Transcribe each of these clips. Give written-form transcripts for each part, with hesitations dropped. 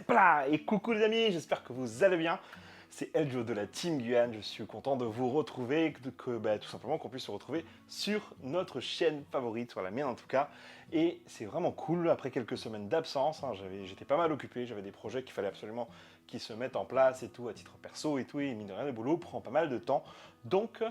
C'est plat. Et coucou les amis, j'espère que vous allez bien. C'est Eljo de la Team Guyane, je suis content de vous retrouver, tout simplement qu'on puisse se retrouver sur notre chaîne favorite, sur la mienne en tout cas. Et c'est vraiment cool, après quelques semaines d'absence, j'étais pas mal occupé, j'avais des projets qu'il fallait absolument qu'ils se mettent en place et tout, à titre perso et tout, et mine de rien, le boulot prend pas mal de temps. Donc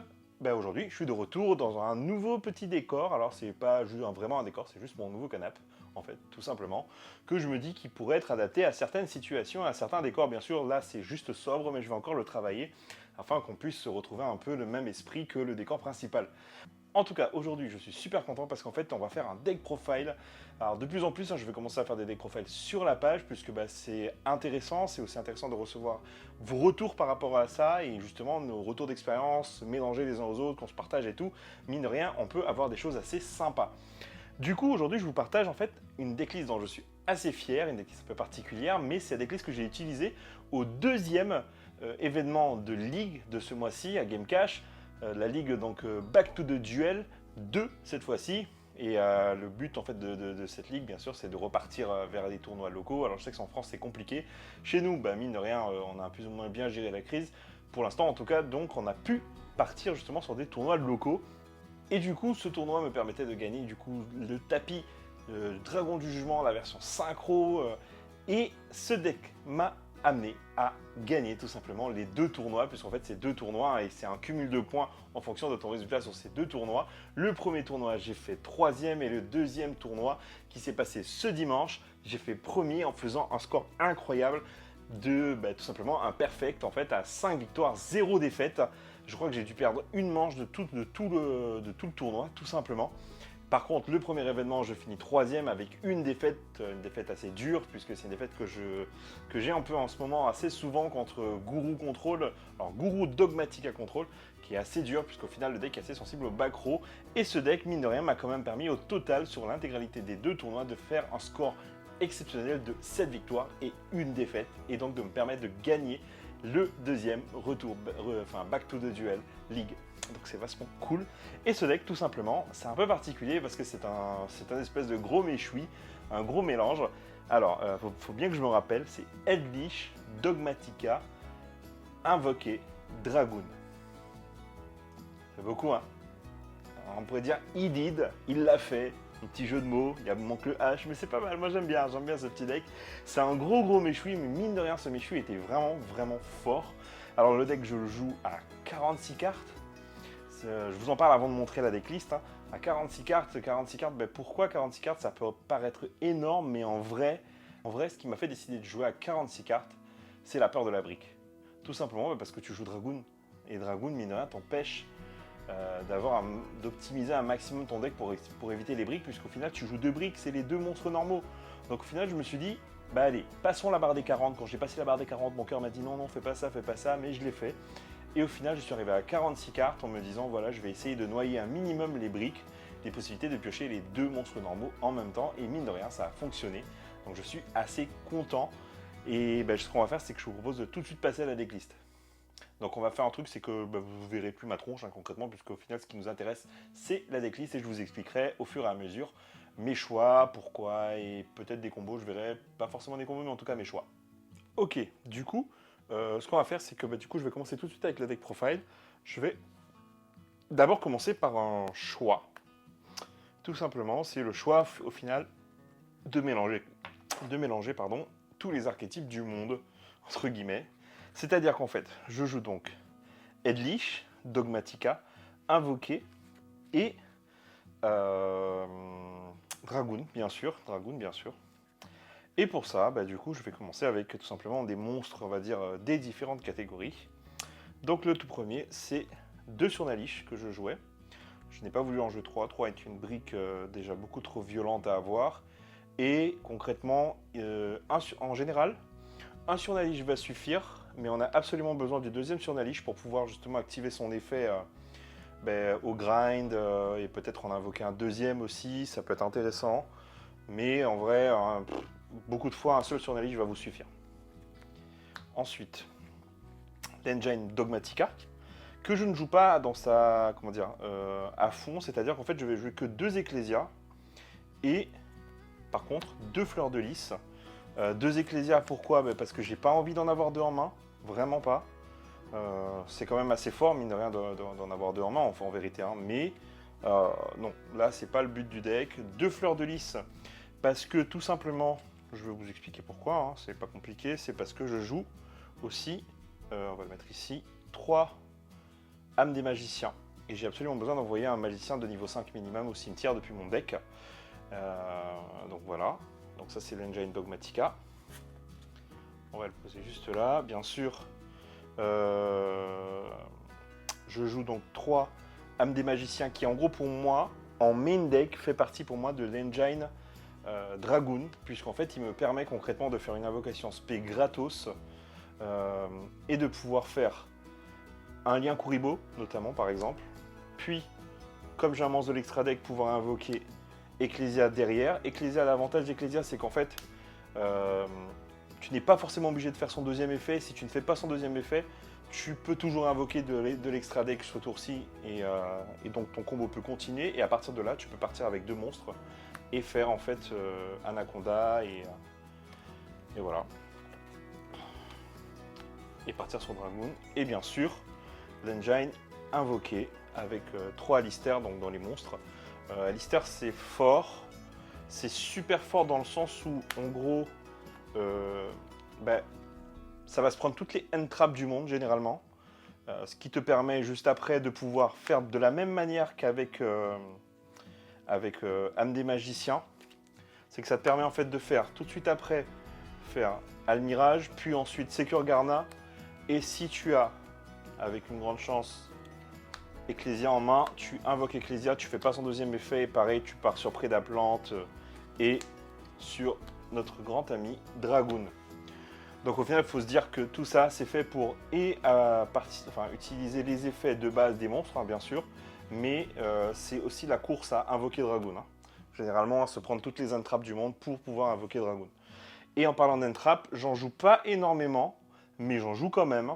aujourd'hui, je suis de retour dans un nouveau petit décor. Alors c'est pas juste vraiment un décor, c'est juste mon nouveau canapé, en fait, tout simplement, que je me dis qu'il pourrait être adapté à certaines situations, à certains décors. Bien sûr, là c'est juste sobre, mais je vais encore le travailler afin qu'on puisse se retrouver un peu le même esprit que le décor principal. En tout cas, aujourd'hui, je suis super content parce qu'en fait, on va faire un deck profile. Alors, de plus en plus, je vais commencer à faire des deck profiles sur la page puisque c'est intéressant. C'est aussi intéressant de recevoir vos retours par rapport à ça et justement nos retours d'expérience, mélanger les uns aux autres, qu'on se partage et tout. Mine de rien, on peut avoir des choses assez sympas. Du coup, aujourd'hui, je vous partage en fait une decklist dont je suis assez fier, une decklist un peu particulière, mais c'est la decklist que j'ai utilisée au deuxième événement de Ligue de ce mois-ci à Game Cash. La ligue donc Back to the Duel 2 cette fois-ci. Et le but en fait de cette ligue, bien sûr, c'est de repartir vers des tournois locaux. Alors je sais que en France c'est compliqué. Chez nous, mine de rien, on a plus ou moins bien géré la crise. Pour l'instant en tout cas, donc on a pu partir justement sur des tournois locaux. Et du coup, ce tournoi me permettait de gagner du coup le tapis Dragon du Jugement, la version synchro. Et ce deck m'a amené à gagner tout simplement les deux tournois, puisqu'en fait c'est deux tournois et c'est un cumul de points en fonction de ton résultat sur ces deux tournois. Le premier tournoi j'ai fait troisième et le deuxième tournoi qui s'est passé ce dimanche, j'ai fait premier en faisant un score incroyable de tout simplement un perfect en fait à 5 victoires, 0 défaite. Je crois que j'ai dû perdre une manche de tout le tournoi tout simplement. Par contre, le premier événement, je finis troisième avec une défaite assez dure, puisque c'est une défaite que j'ai un peu en ce moment assez souvent contre Guru Control, alors Guru Dogmatica Control, qui est assez dur, puisqu'au final, le deck est assez sensible au back row. Et ce deck, mine de rien, m'a quand même permis au total, sur l'intégralité des deux tournois, de faire un score exceptionnel de 7 victoires et une défaite, et donc de me permettre de gagner le deuxième retour, Back to the Duel League. Donc c'est vachement cool. Et ce deck, tout simplement, c'est un peu particulier parce que c'est un espèce de gros méchoui, un gros mélange. Alors, faut bien que je me rappelle, c'est Eldritch, Dogmatica, Invoqué, Dragoon. C'est beaucoup, hein. Alors, on pourrait dire he did, il l'a fait. Un petit jeu de mots, il manque le H, mais c'est pas mal, moi j'aime bien ce petit deck. C'est un gros méchoui, mais mine de rien, ce méchoui était vraiment fort. Alors le deck, je le joue à 46 cartes. Je vous en parle avant de montrer la decklist. À 46 cartes, pourquoi 46 cartes? Ça peut paraître énorme, mais en vrai, ce qui m'a fait décider de jouer à 46 cartes, c'est la peur de la brique. Tout simplement parce que tu joues Dragoon, et Dragoon, mine de rien, t'empêche d'optimiser un maximum ton deck pour éviter les briques, puisqu'au final, tu joues deux briques, c'est les deux monstres normaux. Donc au final, je me suis dit, allez, passons la barre des 40. Quand j'ai passé la barre des 40, mon cœur m'a dit non, fais pas ça, mais je l'ai fait. Et au final, je suis arrivé à 46 cartes en me disant, voilà, je vais essayer de noyer un minimum les briques, les possibilités de piocher les deux monstres normaux en même temps. Et mine de rien, ça a fonctionné. Donc je suis assez content. Et ce qu'on va faire, c'est que je vous propose de tout de suite passer à la decklist. Donc on va faire un truc, c'est que vous ne verrez plus ma tronche concrètement, puisqu'au final, ce qui nous intéresse, c'est la decklist. Et je vous expliquerai au fur et à mesure mes choix, pourquoi, et peut-être des combos. Je verrai pas forcément des combos, mais en tout cas mes choix. Ok, du coup... ce qu'on va faire, c'est que du coup, je vais commencer tout de suite avec le deck profile. Je vais d'abord commencer par un choix. Tout simplement, c'est le choix, au final, de mélanger tous les archétypes du monde, entre guillemets. C'est-à-dire qu'en fait, je joue donc Eldritch, Dogmatica, Invoqué et Dragoon, bien sûr. Et pour ça, du coup, je vais commencer avec tout simplement des monstres, on va dire, des différentes catégories. Donc le tout premier, c'est 2 Surnalish que je jouais. Je n'ai pas voulu en jouer 3. 3 est une brique déjà beaucoup trop violente à avoir. Et concrètement, en général, un Surnalish va suffire, mais on a absolument besoin du deuxième Surnalish pour pouvoir justement activer son effet au grind et peut-être en invoquer un deuxième aussi, ça peut être intéressant. Mais en vrai, beaucoup de fois, un seul Surnalish va vous suffire. Ensuite, l'engine Dogmatica, que je ne joue pas dans sa, à fond, c'est-à-dire qu'en fait, je vais jouer que 2 Ecclesia et, par contre, 2 Fleurs de Lys Deux Ecclesia, pourquoi? Parce que j'ai pas envie d'en avoir deux en main, vraiment pas. C'est quand même assez fort, mine de rien, d'en avoir deux en main, enfin en vérité, hein. Mais non, là c'est pas le but du deck. Deux Fleurs de Lys, parce que tout simplement, je vais vous expliquer pourquoi, hein, c'est pas compliqué, c'est parce que je joue aussi, on va le mettre ici, 3 âmes des magiciens. Et j'ai absolument besoin d'envoyer un magicien de niveau 5 minimum au cimetière depuis mon deck. Donc voilà, donc ça c'est l'Engine Dogmatica. On va le poser juste là, bien sûr. Je joue donc 3 âmes des magiciens qui en gros pour moi, en main deck, fait partie pour moi de l'Engine Dragoon, puisqu'en fait il me permet concrètement de faire une invocation spé gratos et de pouvoir faire un lien Kuribo, notamment par exemple, puis comme j'ai un monstre de l'extra deck, pouvoir invoquer Ecclesia derrière. Ecclesia, l'avantage d'Ecclesia, c'est qu'en fait tu n'es pas forcément obligé de faire son deuxième effet. Si tu ne fais pas son deuxième effet, tu peux toujours invoquer de l'extra deck ce tour-ci et donc ton combo peut continuer et à partir de là tu peux partir avec 2 monstres et faire en fait Anaconda et voilà. Et partir sur Dragoon. Et bien sûr, l'engine invoqué avec 3 Alistair donc dans les monstres. Alistair c'est fort, c'est super fort dans le sens où en gros ça va se prendre toutes les end traps du monde généralement, ce qui te permet juste après de pouvoir faire de la même manière qu'avec âme des magiciens. C'est que ça te permet en fait de faire tout de suite après faire Almirage, puis ensuite Secure Garna, et si tu as avec une grande chance Ecclesia en main, tu invoques Ecclesia, tu fais pas son deuxième effet et pareil tu pars sur Prédaplante et sur notre grand ami Dragoon. Donc au final, il faut se dire que tout ça, c'est fait pour utiliser les effets de base des monstres, hein, bien sûr, mais c'est aussi la course à invoquer Dragoon. Hein. Généralement, à se prendre toutes les entrappes du monde pour pouvoir invoquer Dragoon. Et en parlant d'entrappes, j'en joue pas énormément, mais j'en joue quand même.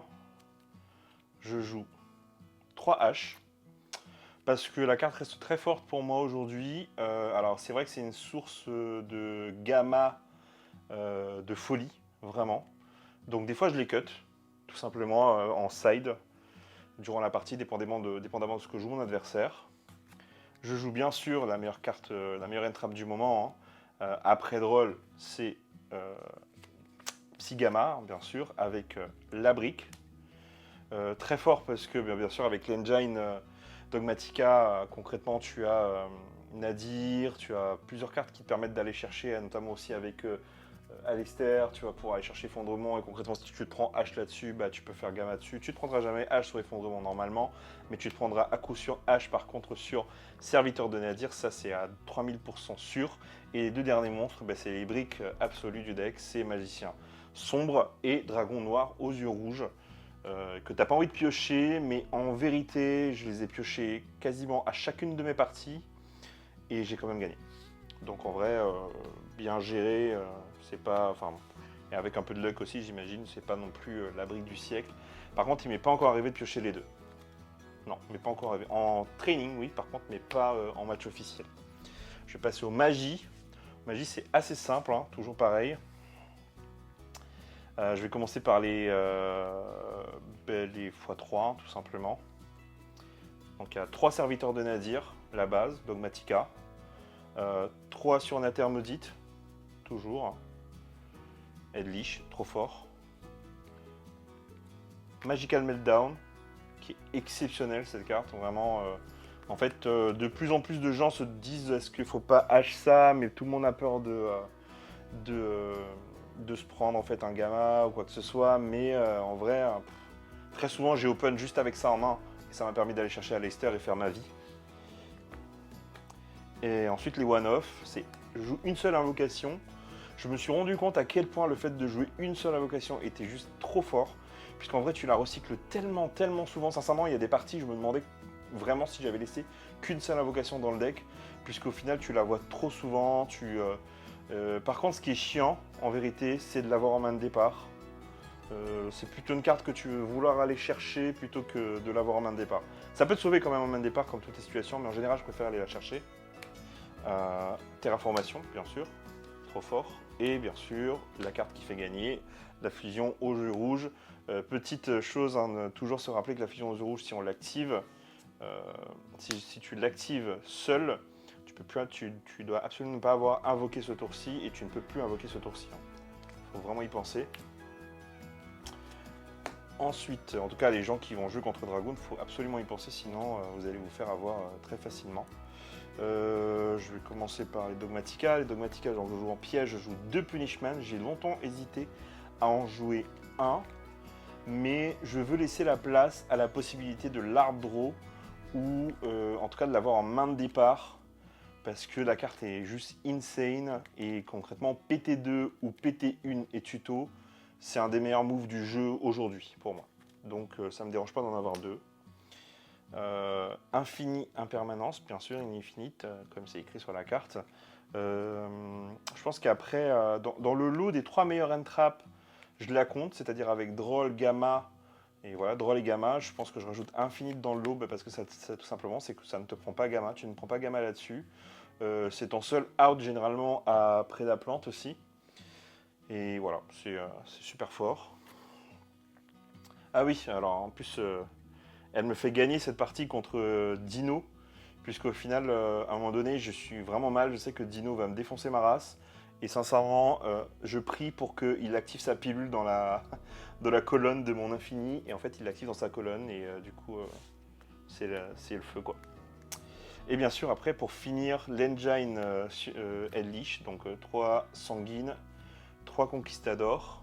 Je joue 3 H, parce que la carte reste très forte pour moi aujourd'hui. Alors c'est vrai que c'est une source de gamma de folie, vraiment. Donc des fois je les cut, tout simplement en side, durant la partie, dépendamment de ce que joue mon adversaire. Je joue bien sûr la meilleure carte, la meilleure entrap du moment. Hein. Après Droll, c'est Psygamma, bien sûr, avec la brique. Très fort parce que bien sûr avec l'engine Dogmatica, concrètement tu as Nadir, tu as plusieurs cartes qui te permettent d'aller chercher, notamment aussi avec Alistair, tu vas pouvoir aller chercher effondrement et concrètement si tu te prends H là-dessus, tu peux faire gamma dessus. Tu ne te prendras jamais H sur effondrement normalement, mais tu te prendras à coup sûr H par contre sur serviteur de Nadir, ça c'est à 3000% sûr. Et les 2 derniers monstres, c'est les briques absolues du deck, c'est Magicien Sombre et Dragon Noir aux yeux rouges. Que tu n'as pas envie de piocher, mais en vérité, je les ai piochés quasiment à chacune de mes parties et j'ai quand même gagné. Donc en vrai, bien géré, c'est pas, et avec un peu de luck aussi, j'imagine, c'est pas non plus la brique du siècle. Par contre, il m'est pas encore arrivé de piocher les 2. Non, il m'est pas encore arrivé. En training, oui, par contre, mais pas en match officiel. Je vais passer aux magies. Magie, c'est assez simple, hein, toujours pareil. Je vais commencer par les x3, hein, tout simplement. Donc il y a 3 serviteurs de Nadir, la base, Dogmatica. 3 sur Nater Maudite, toujours. Edlich, trop fort. Magical Meltdown, qui est exceptionnelle cette carte, vraiment. En fait, de plus en plus de gens se disent est-ce qu'il ne faut pas H ça, mais tout le monde a peur de se prendre en fait un gamma ou quoi que ce soit, mais en vrai, très souvent j'ai open juste avec ça en main, et ça m'a permis d'aller chercher Alistair et faire ma vie. Et ensuite les one-off, c'est je joue une seule invocation. Je me suis rendu compte à quel point le fait de jouer une seule invocation était juste trop fort, puisqu'en vrai tu la recycles tellement souvent. Sincèrement, il y a des parties, je me demandais vraiment si j'avais laissé qu'une seule invocation dans le deck, puisqu'au final tu la vois trop souvent. Par contre, ce qui est chiant, en vérité, c'est de l'avoir en main de départ. C'est plutôt une carte que tu veux vouloir aller chercher plutôt que de l'avoir en main de départ. Ça peut te sauver quand même en main de départ, comme toutes les situations, mais en général, je préfère aller la chercher. Terraformation, bien sûr. trop fort. Et bien sûr, la carte qui fait gagner, la fusion aux yeux rouges. Petite chose, hein, toujours se rappeler que la fusion aux yeux rouges, si on l'active, si tu l'actives seul, tu dois absolument pas avoir invoqué ce tour-ci et tu ne peux plus invoquer ce tour-ci. Il faut vraiment y penser. Ensuite, en tout cas, les gens qui vont jouer contre Dragoon, il faut absolument y penser, sinon vous allez vous faire avoir très facilement. Je vais commencer par les Dogmatica. Les Dogmatica, genre, je joue en piège, je joue 2 Punishment. J'ai longtemps hésité à en jouer un, mais je veux laisser la place à la possibilité de l'hard draw ou en tout cas de l'avoir en main de départ parce que la carte est juste insane et concrètement PT2 ou PT1 et tuto, c'est un des meilleurs moves du jeu aujourd'hui pour moi. Donc ça ne me dérange pas d'en avoir 2. Infini impermanence, bien sûr, infinite, comme c'est écrit sur la carte. Je pense qu'après, dans le lot des 3 meilleurs entraps, je la compte, c'est-à-dire avec Droll, Gamma, et voilà, Droll et Gamma, je pense que je rajoute Infinite dans le lot, parce que ça, tout simplement, c'est que ça ne te prend pas Gamma, tu ne prends pas Gamma là-dessus. C'est ton seul out généralement à Prédaplante aussi. Et voilà, c'est super fort. Ah oui, alors en plus, elle me fait gagner cette partie contre Dino, puisqu'au final, à un moment donné, je suis vraiment mal, je sais que Dino va me défoncer ma race. Et sincèrement, je prie pour qu'il active sa pilule dans la colonne de mon infini. Et en fait, il l'active dans sa colonne. Et du coup, c'est le feu, quoi. Et bien sûr, après, pour finir, l'engine Ellich. Donc 3 sanguines, 3 conquistadors.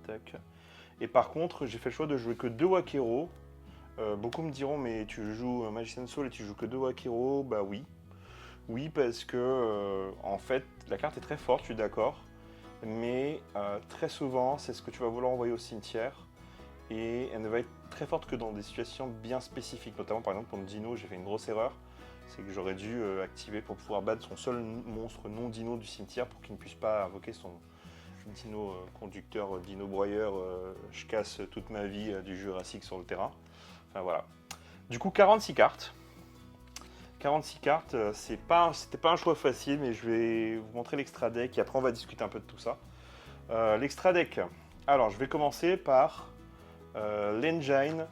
Tac. Et par contre, j'ai fait le choix de jouer que 2 Wakero. Beaucoup me diront, mais tu joues Magician Soul et tu joues que 2 Wakero. Bah oui. Oui, parce que en fait, la carte est très forte, je suis d'accord, mais très souvent, c'est ce que tu vas vouloir envoyer au cimetière, et elle ne va être très forte que dans des situations bien spécifiques, notamment par exemple pour Dino, j'ai fait une grosse erreur, c'est que j'aurais dû activer pour pouvoir battre son seul monstre non Dino du cimetière pour qu'il ne puisse pas invoquer son Dino conducteur, Dino broyeur, je casse toute ma vie du Jurassique sur le terrain. Enfin voilà. Du coup, 46 cartes. 46 cartes, c'était pas un choix facile, mais je vais vous montrer l'extra deck et après on va discuter un peu de tout ça. L'extra deck, alors je vais commencer par l'engine,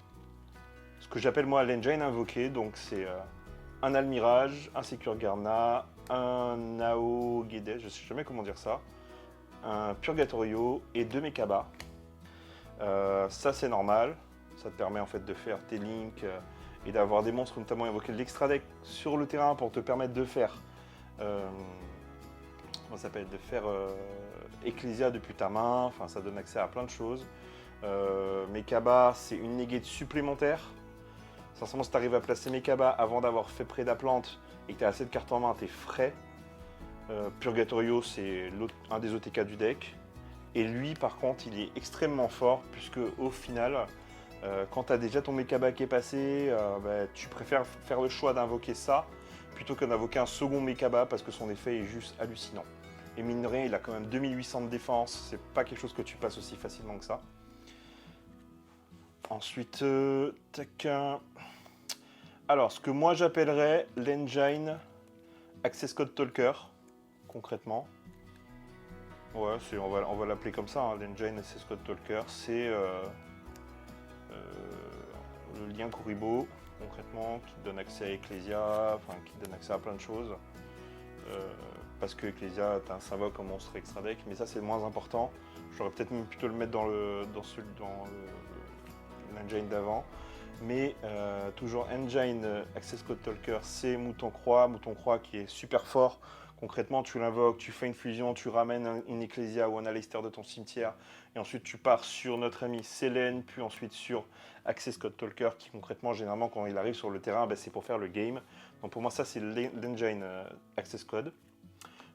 ce que j'appelle moi l'engine invoqué, donc c'est un Almirage, un Secure Garna, un Nao Guedes, je sais jamais comment dire ça, un Purgatorio et 2 Mekaba. Ça c'est normal, ça te permet en fait de faire tes links et d'avoir des monstres notamment invoqués de l'extra deck sur le terrain pour te permettre de faire comment ça s'appelle, de faire Ecclesia depuis ta main, enfin ça donne accès à plein de choses. Mekaba, c'est une negate supplémentaire. Sincèrement, si tu arrives à placer Mekaba avant d'avoir fait Prédaplante et que tu as assez de cartes en main, tu es frais. Purgatorio, c'est un des OTK du deck. Et lui, par contre, il est extrêmement fort, puisque au final, quand tu as déjà ton Mekaba qui est passé, bah, tu préfères faire le choix d'invoquer ça plutôt que d'invoquer un second Mekaba parce que son effet est juste hallucinant. Et mine de rien, il a quand même 2800 de défense, c'est pas quelque chose que tu passes aussi facilement que ça. Ensuite, tac. Alors, ce que moi j'appellerais l'engine Access Code Talker, concrètement. Ouais, on va l'appeler comme ça, hein, l'engine Access Code Talker, c'est le lien Kuribo, concrètement, qui te donne accès à Ecclesia, enfin qui te donne accès à plein de choses. Parce que Ecclesia, tu as un s'invoque en monstre extra deck, mais ça c'est le moins important. J'aurais peut-être même plutôt le mettre dans l'engine d'avant. Mais toujours Engine Access Code Talker, c'est Mouton Croix qui est super fort. Concrètement, tu l'invoques, tu fais une fusion, tu ramènes une Ecclesia ou un Aleister de ton cimetière, et ensuite tu pars sur notre ami Selene, puis ensuite sur Access Code Talker, qui concrètement, généralement, quand il arrive sur le terrain, ben, c'est pour faire le game. Donc pour moi, ça, c'est l'engine Access Code.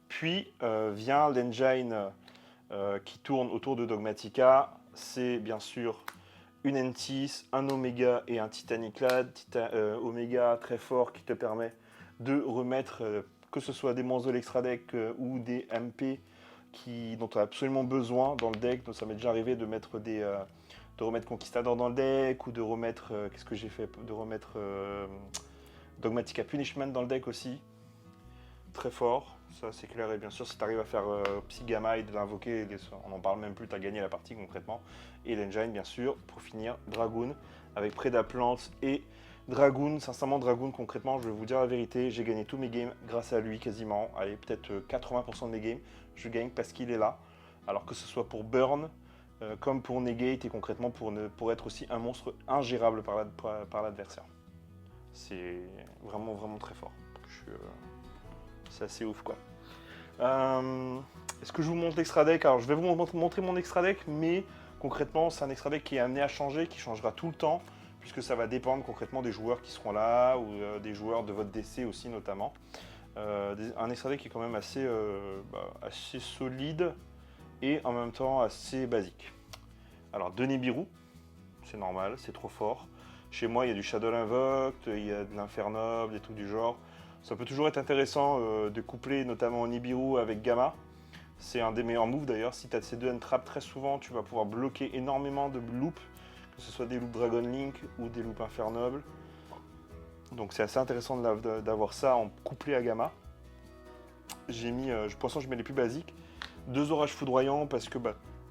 Puis vient l'engine qui tourne autour de Dogmatica, c'est bien sûr une Entis, un Oméga et un Titaniclad. Oméga très fort qui te permet de remettre, que ce soit des monstres de l'extra deck ou des MP dont tu as absolument besoin dans le deck. Donc ça m'est déjà arrivé de mettre de remettre Conquistador dans le deck ou de remettre, qu'est-ce que j'ai fait, de remettre Dogmatica Punishment dans le deck aussi. Très fort. Ça c'est clair, et bien sûr si tu arrives à faire Psy Gamma et de l'invoquer, on n'en parle même plus, tu as gagné la partie concrètement. Et l'engine bien sûr, pour finir, Dragoon avec Prédaplante et Dragoon. Sincèrement Dragoon concrètement, je vais vous dire la vérité, j'ai gagné tous mes games grâce à lui quasiment. Allez, peut-être 80% de mes games, je gagne parce qu'il est là. Alors que ce soit pour Burn, comme pour Negate et concrètement pour être aussi un monstre ingérable par l'adversaire. C'est vraiment très fort. C'est assez ouf quoi. Est-ce que je vous montre l'extra deck? Alors je vais vous montrer mon extra deck, mais concrètement c'est un extra deck qui est amené à changer, qui changera tout le temps, puisque ça va dépendre concrètement des joueurs qui seront là, ou des joueurs de votre DC aussi notamment. Un extra deck qui est quand même assez solide, et en même temps assez basique. Alors de Nibiru, c'est normal, c'est trop fort. Chez moi il y a du Shadow Invoke, il y a de l'Infernoble, des trucs du genre. Ça peut toujours être intéressant de coupler notamment Nibiru avec Gamma. C'est un des meilleurs moves d'ailleurs. Si tu as ces deux entraps très souvent, tu vas pouvoir bloquer énormément de loops, que ce soit des loops Dragon Link ou des loops Infernoble. Donc c'est assez intéressant d'avoir ça en couplé à Gamma. J'ai mis, pour l'instant je mets les plus basiques. 2 orages foudroyants parce que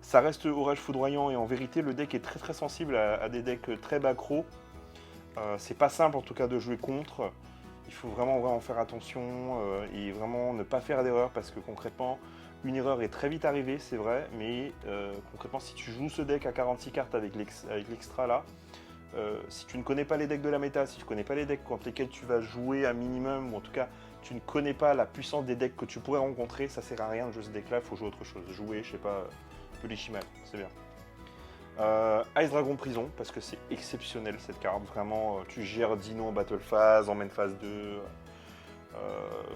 ça reste orage foudroyant et en vérité le deck est très sensible à des decks très backrow. C'est pas simple en tout cas de jouer contre. Il faut vraiment faire attention et vraiment ne pas faire d'erreur parce que concrètement, une erreur est très vite arrivée, c'est vrai, mais concrètement, si tu joues ce deck à 46 cartes avec l'extra là, si tu ne connais pas les decks de la méta, si tu ne connais pas les decks contre lesquels tu vas jouer un minimum, ou en tout cas, tu ne connais pas la puissance des decks que tu pourrais rencontrer, ça sert à rien de jouer ce deck là, il faut jouer autre chose. Jouer, je sais pas, Polychimal, c'est bien. Ice Dragon Prison, parce que c'est exceptionnel cette carte, vraiment, tu gères Dino en Battle Phase, en Main Phase 2.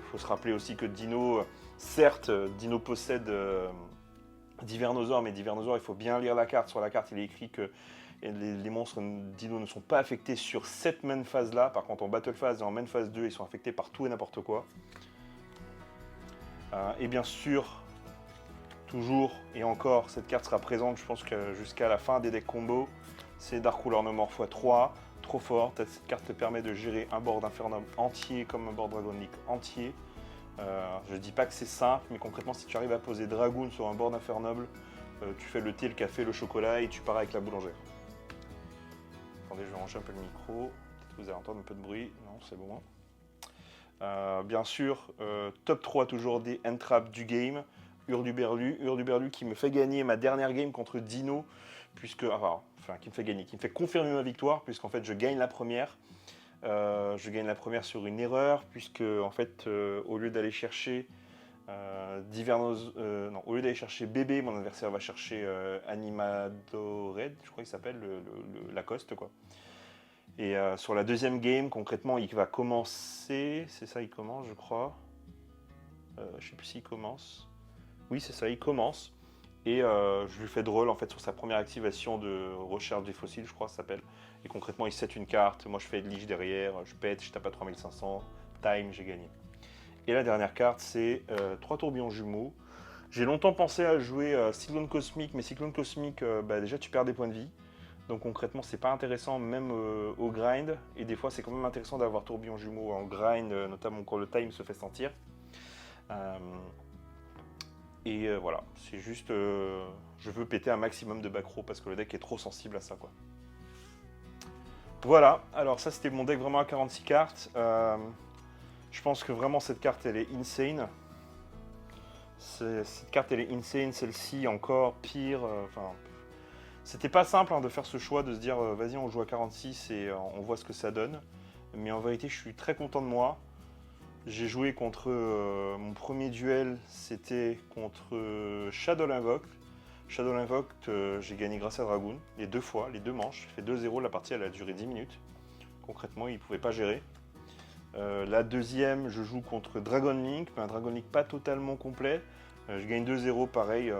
Faut se rappeler aussi que Dino, certes, Dino possède Divernosaur, mais Divernosaur, il faut bien lire la carte. Sur la carte, il est écrit que les monstres Dino ne sont pas affectés sur cette Main Phase là. Par contre, en Battle Phase et en Main Phase 2, ils sont affectés par tout et n'importe quoi. Et bien sûr, toujours et encore, cette carte sera présente, je pense que jusqu'à la fin des decks combo. C'est Dark Ruler No More x3, trop fort. Cette carte te permet de gérer un board Infernoble entier comme un board Dragon Link entier. Je dis pas que c'est simple, mais concrètement, si tu arrives à poser Dragoon sur un board Infernoble, tu fais le thé, le café, le chocolat et tu pars avec la boulangère. Attendez, je vais ranger un peu le micro. Peut-être que vous allez entendre un peu de bruit. Non, c'est bon. Bien sûr, top 3 toujours des entraps du game. Hurluberlu qui me fait gagner ma dernière game contre Dino, puisque, qui me fait gagner, qui me fait confirmer ma victoire, puisqu'en fait je gagne la première. Je gagne la première sur une erreur, puisque en fait, au lieu d'aller chercher au lieu d'aller chercher bébé, mon adversaire va chercher Animadored, je crois qu'il s'appelle, le Lacoste quoi. Et sur la deuxième game, concrètement, il va commencer, c'est ça, il commence, je crois. Je sais plus s'il commence. Oui, c'est ça, il commence. Et je lui fais drôle en fait sur sa première activation de recherche des fossiles, je crois que ça s'appelle. Et concrètement, il set une carte, moi je fais Lich derrière, je pète, je tape à 3500, time, j'ai gagné. Et la dernière carte, c'est 3 tourbillons jumeaux. J'ai longtemps pensé à jouer Cyclone Cosmique, mais Cyclone Cosmique, déjà tu perds des points de vie. Donc concrètement, c'est pas intéressant même au grind. Et des fois, c'est quand même intéressant d'avoir tourbillon jumeaux en grind, notamment quand le time se fait sentir. Voilà, c'est juste, je veux péter un maximum de backrow parce que le deck est trop sensible à ça, quoi. Voilà, alors ça c'était mon deck vraiment à 46 cartes. Je pense que vraiment cette carte elle est insane. Cette carte elle est insane, celle-ci encore pire. C'était pas simple de faire ce choix de se dire vas-y on joue à 46 et on voit ce que ça donne. Mais en vérité je suis très content de moi. J'ai joué contre mon premier duel, c'était contre Shadow Invoke. Shadow Invoke, j'ai gagné grâce à Dragoon, les 2 fois, les 2 manches. J'ai fait 2-0, la partie elle a duré 10 minutes. Concrètement, il ne pouvait pas gérer. La deuxième, je joue contre Dragon Link, mais un Dragon Link pas totalement complet. Je gagne 2-0 pareil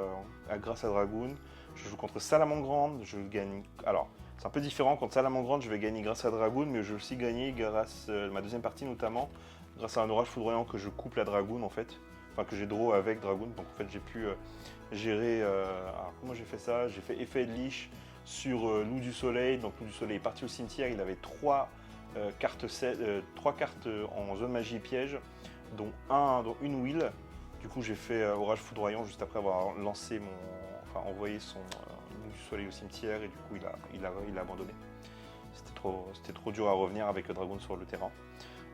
grâce à Dragoon. Je joue contre Salamangreande, je gagne. Alors, c'est un peu différent, contre Salamangreande, je vais gagner grâce à Dragoon, mais je vais aussi gagner grâce à ma deuxième partie notamment, grâce à un orage foudroyant que je couple à Dragoon en fait. Enfin, que j'ai draw avec Dragoon, donc en fait j'ai pu gérer. Alors, comment j'ai fait ça? J'ai fait effet de Lich sur Loup du Soleil. Donc, Loup du Soleil est parti au cimetière, il avait 3 cartes en zone magie piège, dont une wheel. Du coup, j'ai fait orage foudroyant juste après avoir lancé enfin envoyé son du soleil au cimetière et du coup il a abandonné. C'était trop dur à revenir avec le dragon sur le terrain.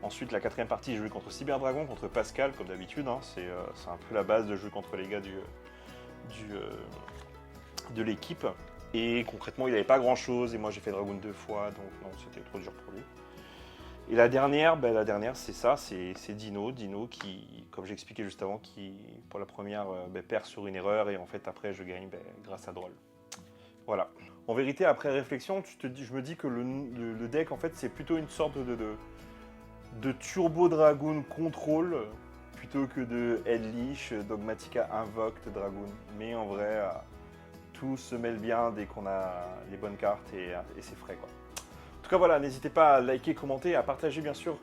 Ensuite, la quatrième partie, j'ai joué contre Cyberdragon, contre Pascal, comme d'habitude. Hein. C'est un peu la base de jouer contre les gars du, euh, de l'équipe. Et concrètement, il n'avait pas grand chose. Et moi, j'ai fait Dragon 2 fois, donc non, c'était trop dur pour lui. Et la dernière, c'est ça, c'est Dino. Dino qui, comme j'expliquais juste avant, qui pour la première perd sur une erreur et en fait après je gagne grâce à Droll. Voilà. En vérité, après réflexion, je me dis que le deck en fait c'est plutôt une sorte de Turbo Dragoon Control plutôt que de Headleash, Dogmatica Invoked Dragoon. Mais en vrai, tout se mêle bien dès qu'on a les bonnes cartes et c'est frais quoi. En tout cas voilà, n'hésitez pas à liker, commenter, à partager bien sûr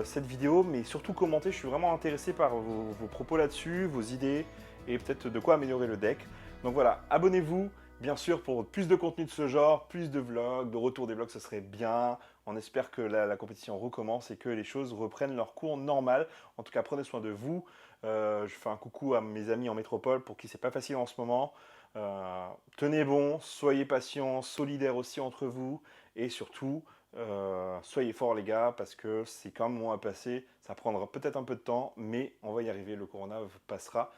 cette vidéo, mais surtout commenter, je suis vraiment intéressé par vos propos là-dessus, vos idées et peut-être de quoi améliorer le deck. Donc voilà, abonnez-vous, bien sûr pour plus de contenu de ce genre, plus de vlogs, de retour des vlogs, ce serait bien. On espère que la compétition recommence et que les choses reprennent leur cours normal. En tout cas, prenez soin de vous. Je fais un coucou à mes amis en métropole pour qui c'est pas facile en ce moment. Tenez bon, soyez patients, solidaires aussi entre vous et surtout, soyez forts les gars parce que c'est quand même moins à passer. Ça prendra peut-être un peu de temps, mais on va y arriver. Le corona passera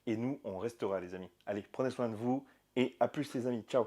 et nous, on restera les amis. Allez, prenez soin de vous et à plus les amis. Ciao.